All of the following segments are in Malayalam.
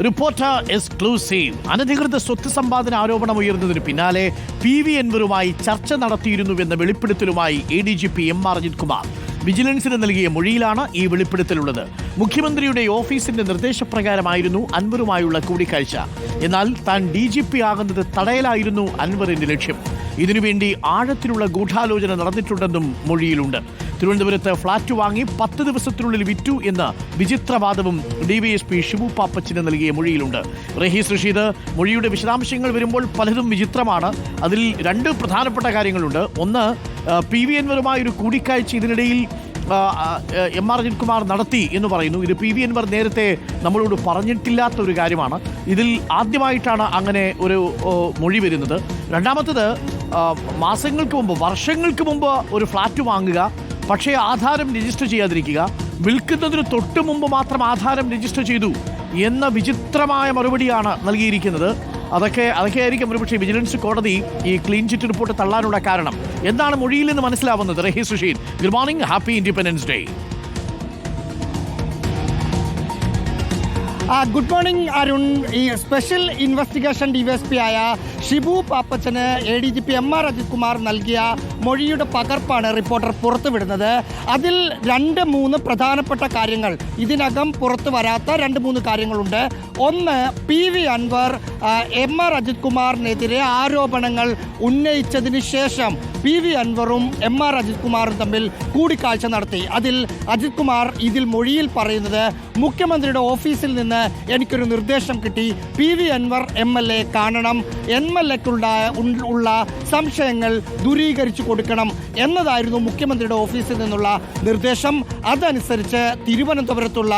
Reporter exclusive. അനധികൃത സ്വത്ത് സമ്പാദന ആരോപണം ഉയർന്നതിന് പിന്നാലെ PV അൻവറുമായി ചർച്ച നടത്തിയിരുന്നുവെന്ന വെളിപ്പെടുത്തലുമായി ADGP MR അജിത് കുമാർ. വിജിലൻസിന് നൽകിയ മൊഴിയിലാണ് ഈ വെളിപ്പെടുത്തലുള്ളത്. മുഖ്യമന്ത്രിയുടെ ഓഫീസിന്റെ നിർദ്ദേശപ്രകാരമായിരുന്നു അൻവറുമായുള്ള കൂടിക്കാഴ്ച. എന്നാൽ താൻ DGP ആകുന്നത് തടയലായിരുന്നു അൻവറിന്റെ ലക്ഷ്യം. ഇതിനുവേണ്ടി ആഴത്തിലുള്ള ഗൂഢാലോചന നടന്നിട്ടുണ്ടെന്നും മൊഴിയിലുണ്ട്. തിരുവനന്തപുരത്ത് ഫ്ളാറ്റ് വാങ്ങി 10 ദിവസത്തിനുള്ളിൽ വിറ്റു എന്ന വിചിത്രവാദവും DYSP ഷിബു പാപ്പച്ചന് നൽകിയ മൊഴിയിലുണ്ട്. റഹീസ് റഷീദ്, മൊഴിയുടെ വിശദാംശങ്ങൾ വരുമ്പോൾ പലതും വിചിത്രമാണ്. അതിൽ 2 പ്രധാനപ്പെട്ട കാര്യങ്ങളുണ്ട്. ഒന്ന്, PV അൻവറുമായി ഒരു കൂടിക്കാഴ്ച ഇതിനിടയിൽ MR അജിത് കുമാർ നടത്തി എന്ന് പറയുന്നു. ഇത് PV അൻവർ നേരത്തെ നമ്മളോട് പറഞ്ഞിട്ടില്ലാത്ത ഒരു കാര്യമാണ്. ഇതിൽ ആദ്യമായിട്ടാണ് അങ്ങനെ ഒരു മൊഴി വരുന്നത്. രണ്ടാമത്തത്, മാസങ്ങൾക്ക് മുമ്പ്, വർഷങ്ങൾക്ക് മുമ്പ് ഒരു ഫ്ളാറ്റ് വാങ്ങുക, പക്ഷേ ആധാരം രജിസ്റ്റർ ചെയ്യാതിരിക്കുക, വിൽക്കുന്നതിന് തൊട്ട് മുമ്പ് മാത്രം ആധാരം രജിസ്റ്റർ ചെയ്തു എന്ന വിചിത്രമായ മറുപടിയാണ് നൽകിയിരിക്കുന്നത്. അതൊക്കെ ആയിരിക്കും ഒരുപക്ഷെ വിജിലൻസ് കോടതി ഈ ക്ലീൻ ചിറ്റ് റിപ്പോർട്ട് തള്ളാനുള്ള കാരണം. എന്താണ് മൊഴിയിൽ നിന്ന് മനസ്സിലാവുന്നത്? Rahees Rasheed, good morning, happy independence day. Good morning Arun. ഈ സ്പെഷ്യൽ ഇൻവെസ്റ്റിഗേഷൻ DYSP ആയ ഷിബു പാപ്പച്ചന് ADGP MR അജിത് കുമാർ നൽകിയ മൊഴിയുടെ പകർപ്പാണ് റിപ്പോർട്ടർ പുറത്തുവിടുന്നത്. അതിൽ 2-3 പ്രധാനപ്പെട്ട കാര്യങ്ങൾ, ഇതിനകം പുറത്തു വരാത്ത 2-3 കാര്യങ്ങളുണ്ട്. ഒന്ന്, PV അൻവർ MR അജിത് കുമാറിനെതിരെ ആരോപണങ്ങൾ ഉന്നയിച്ചതിന് ശേഷം PV അൻവറും MR അജിത് കുമാറും തമ്മിൽ കൂടിക്കാഴ്ച നടത്തി. അതിൽ അജിത് കുമാർ ഇതിൽ മൊഴിയിൽ പറയുന്നത്, മുഖ്യമന്ത്രിയുടെ ഓഫീസിൽ നിന്ന് എനിക്കൊരു നിർദ്ദേശം കിട്ടി, PV അൻവർ MLA കാണണം, MLAക്കുള്ള സംശയങ്ങൾ ദൂരീകരിച്ചു കൊടുക്കണം എന്നതായിരുന്നു മുഖ്യമന്ത്രിയുടെ ഓഫീസിൽ നിന്നുള്ള നിർദ്ദേശം. അതനുസരിച്ച് തിരുവനന്തപുരത്തുള്ള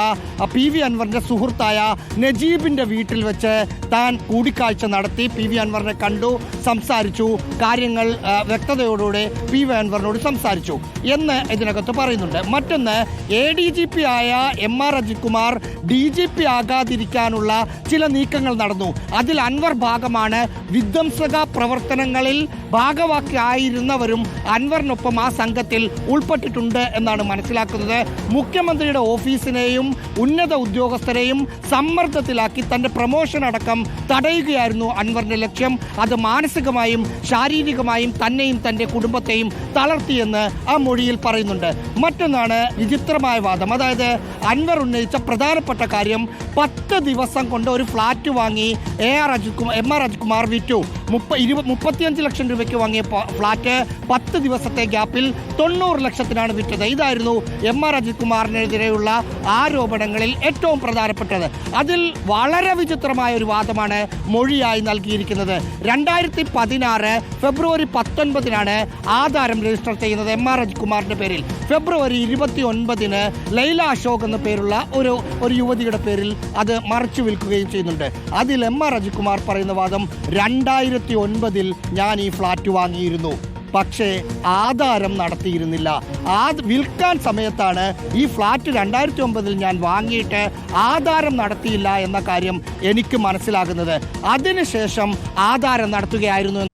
PV അൻവറിൻ്റെ സുഹൃത്തായ നജീബിൻ്റെ വീട്ടിൽ വെച്ച് താൻ കൂടിക്കാഴ്ച നടത്തി. PV അൻവറിനെ കണ്ടു, സംസാരിച്ചു, കാര്യങ്ങൾ വ്യക്തതയോടുകൂടെ PV അൻവറിനോട് സംസാരിച്ചു എന്ന് ഇതിനകത്ത് പറയുന്നുണ്ട്. മറ്റൊന്ന്, ADGP ആയ MR അജിത് കുമാർ DGP ആകാതിരിക്കാനുള്ള ചില നീക്കങ്ങൾ നടന്നു. അതിൽ അൻവർ ഭാഗമാണ്. വിധ്വംസക പ്രവർത്തനങ്ങളിൽ ഭാഗവാക്കായിരുന്നവരും അൻവറിനൊപ്പം ആ സംഘത്തിൽ ഉൾപ്പെട്ടിട്ടുണ്ട് എന്നാണ് മനസ്സിലാക്കുന്നത്. മുഖ്യമന്ത്രിയുടെ ഓഫീസിനെയും ഉന്നത ഉദ്യോഗസ്ഥരെയും സമ്മർദ്ദത്തിലാക്കി തൻ്റെ പ്രമോഷൻ അടക്കം തടയുകയായിരുന്നു അൻവറിൻ്റെ ലക്ഷ്യം. അത് മാനസികമായും ശാരീരികമായും തന്നെയും തൻ്റെ കുടുംബത്തെയും തളർത്തിയെന്ന് ആ മൊഴിയിൽ പറയുന്നുണ്ട്. മറ്റൊന്നാണ് വിചിത്രമായ വാദം. അതായത് അൻവർ ഉന്നയിച്ച പ്രധാനപ്പെട്ട കാര്യം, 10 ദിവസം കൊണ്ട് ഒരു ഫ്ളാറ്റ് വാങ്ങി MR അജിത് കുമാർ വിറ്റു. 35 ലക്ഷം രൂപയ്ക്ക് വാങ്ങിയ ഫ്ളാറ്റ് 10 ദിവസത്തെ ഗ്യാപ്പിൽ 90 ലക്ഷത്തിനാണ് വിറ്റത്. ഇതായിരുന്നു MR അജിത് കുമാറിനെതിരെയുള്ള ആരോപണങ്ങളിൽ ഏറ്റവും പ്രധാനപ്പെട്ടത്. അതിൽ വളരെ വിചിത്രമായ ഒരു വാദമാണ് മൊഴിയായി നൽകിയിരിക്കുന്നത്. 2016 ഫെബ്രുവരി 19 ആധാരം രജിസ്റ്റർ ചെയ്യുന്നത് MR അജിത് കുമാറിൻ്റെ പേരിൽ. ഫെബ്രുവരി 29 ലൈല അശോക് എന്ന പേരുള്ള ഒരു യുവതിയുടെ പേരിൽ അത് മറിച്ചു വിൽക്കുകയും ചെയ്യുന്നുണ്ട്. അതിൽ MR അജിത് കുമാർ പറയുന്ന വാദം, 2009 ഞാൻ ഈ ഫ്ളാറ്റ് വാങ്ങിയിരുന്നു, പക്ഷേ ആധാരം നടത്തിയിരുന്നില്ല. വിൽക്കാൻ സമയത്താണ് ഈ ഫ്ളാറ്റ് 2009 ഞാൻ വാങ്ങിയിട്ട് ആധാരം നടത്തിയില്ല എന്ന കാര്യം എനിക്ക് മനസ്സിലാകുന്നത്. അതിനുശേഷം ആധാരം നടത്തുകയായിരുന്നു